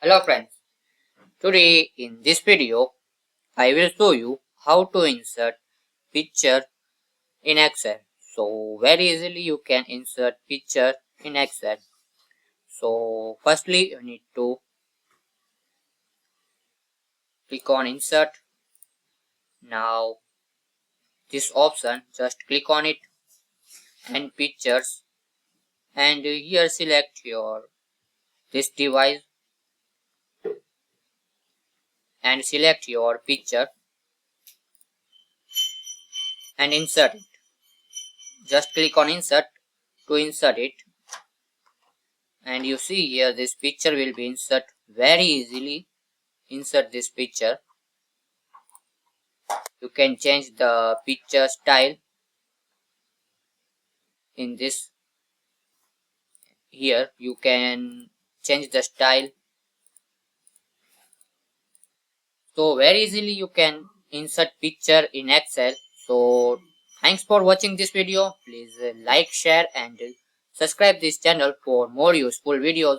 Hello friends, today in this video I will show you how to insert picture in Excel. So very easily you can insert picture in Excel. So firstly you need to click on insert. Now this option just click on it and pictures, and here select your this device and select your picture and insert it. Just click on insert to insert it, and you see here this picture will be insert very easily. Insert this picture. You can change the picture style in this. Here you can change the style, so very easily you can insert picture in Excel. So thanks for watching this video. Please like, share and subscribe this channel for more useful videos.